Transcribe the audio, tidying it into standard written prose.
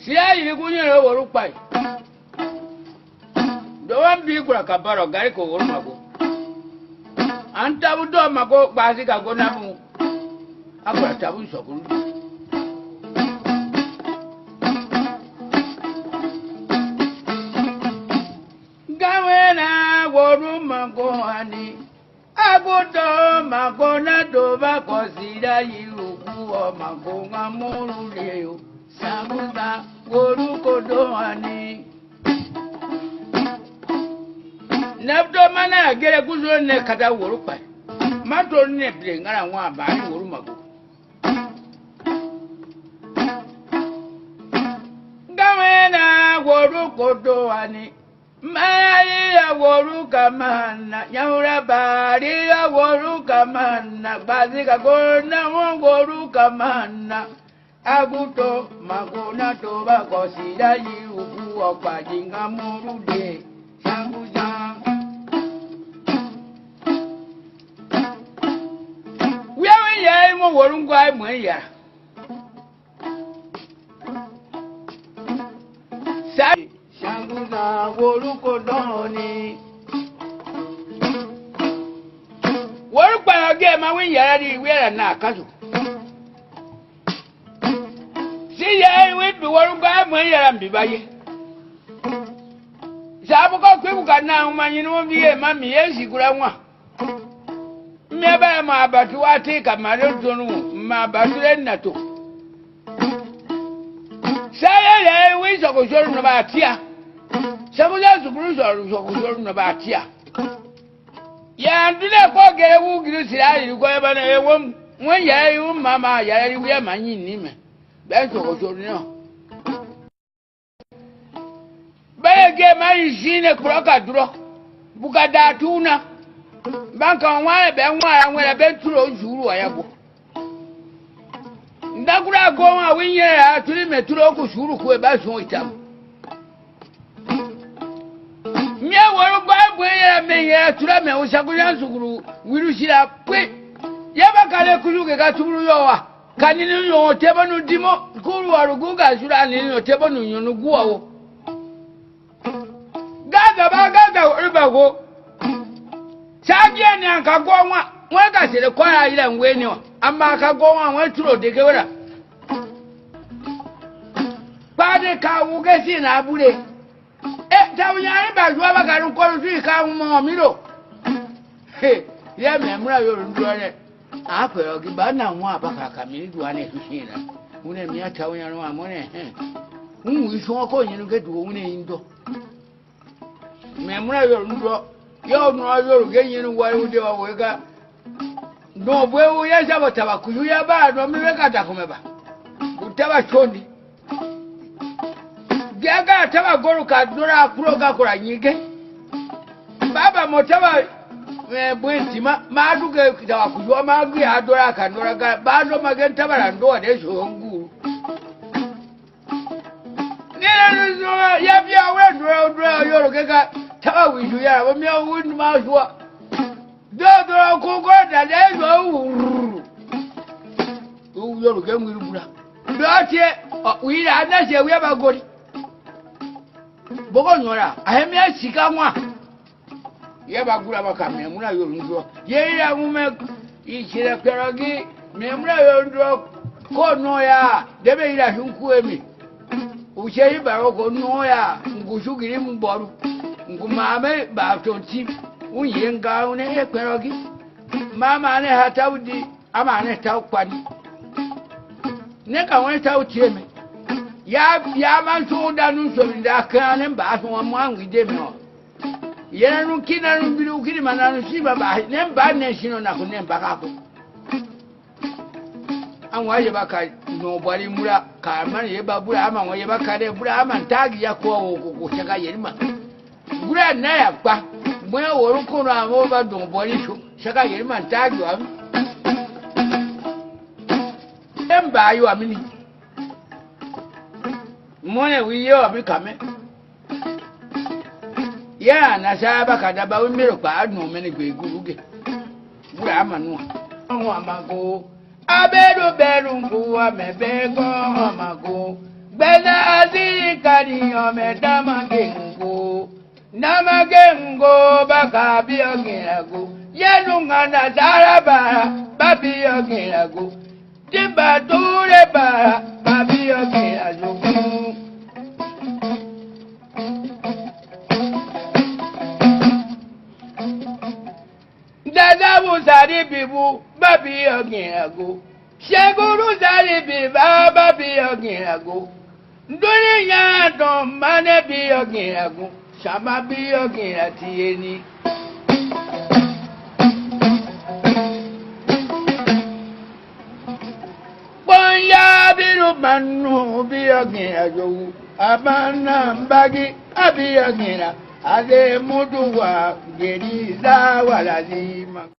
Sia you go near over pie. The one big Rakabaro Gariko or Mago. Antabu do Mago Basica go namu. Abra Tabu Sokuru. Gawena Woru Mago Ani. Abuto Magona Dova Cosida you or Magonga Muru Leo. Samuda Woru Kodoani. Nabdo mana get a good one Kata Worupa. Mato Nepling and one by Urumago. Gawena Woru Kodoani. Maria Woruka Mana, Yaura Baria Woruka Mana, Bazika Gona Woruka Mana, Aguto Magona Toba Cosida you who are fighting a Muru de Sanguza. We are in Worunga Maya. Sanguza Woruko Doni. Work by a game, I win Yari, we are not casual. See, I wait to work by Maya and Bibaye. Sabuka Kuka now, man, you know, be a mammy, yes, you could have one. Never my Batua take a Maroton, my Batuena too. Say, I wish I was sure about here. Some of us are about here. Yeah, do not forget who gives you go about a woman. When you, Mamma, we are my name. That's what you know. But again, my seen a crocodile, Bugada tuna, Bank on one, Ben, when I bet through Zuru. Ndakura goma winyera tulime tuloko shuru kwe baso itamu. Mya woro babu ya meya tulame ushakuja nsukuru wirushira kwe. Yaba kale kuluge katuru yowa. Kanini yo teba no dimo kuru waruguga shura nini yo teba no nyonu guwawo. Gaga uribago. Chagia ni ankagwa mweka sile kwa ila ngweni wa. Ama akagwa mweturo dekewera. Pade ka ugesi na abule. Tawunyari bazwa bakaru koru ka mo miro. Ya memra yo ndore. Apo yo gibana nwa abaka kamiri duane tushina. Une miya tawunyari wa mone. Iso ko nyinu ke duwo une indo. Memra yo ndo. Yo no yo genyinu wa ude wa wega. No bwewu yesha botaba kuyuya ba no miweka takumeba. Utaba chondi. Gaga taba goru ka dura kuroga kura nyige. Baba motaba bwenti ma duge tawa kuyuwa ma gwi adora ka ndora ga bado magen tabara ndo de shonguru. Nina no ya bia we dura yoro keka taba wishu ya bo mi owu ma shuwa. Dodo koko da de yo yoro ke mwiru bura dotie wi ra na se wi ba gori bogo nyora ahemi asika nwa ye ba gura ba ka me mura yoro ndo ye ya mume ichire perogi me mura yoro ndo ko no ya debe ira hunku emi uche ba ko no ya ngushugiri mboru ngumame ba tonti unyenga une ekwerogi mama ne hatawdi ama ne tawkwani neka won tawtieme ya man so da nu so nda kan ne ba so mo anwi de me o ye nu kina nu biru kini mananu si baba ne ba ne shino na ko ne ba ka ko anwa ye ba ka no bari mura ka man ye ba bura ama won ye ba ka de bura ama tagi ya ko ko chaka ye ma bura na ya pa mo ya woru ko na mo ba don bori sho chaka ye ma tagi wa emba yo amini mone wiyo abikame ya na saba kadaba we mero pa adu meni gbeguruge bura amanu won amago abedo beru ngu amebego amago Benazi kaniyo me damagengo. Namagengo baka biogirago. Yenungana zarabara babiogirago. Dibature bara babiogirago. Dada musari bibu babiogirago. Sheguru zari biba babiogirago. Dunia don mane biogirago. Shama biyogira tieni. Bonya biru manu biyogira jowu. Abana mbagi abiyogira. Ade muduwa geriza walazima.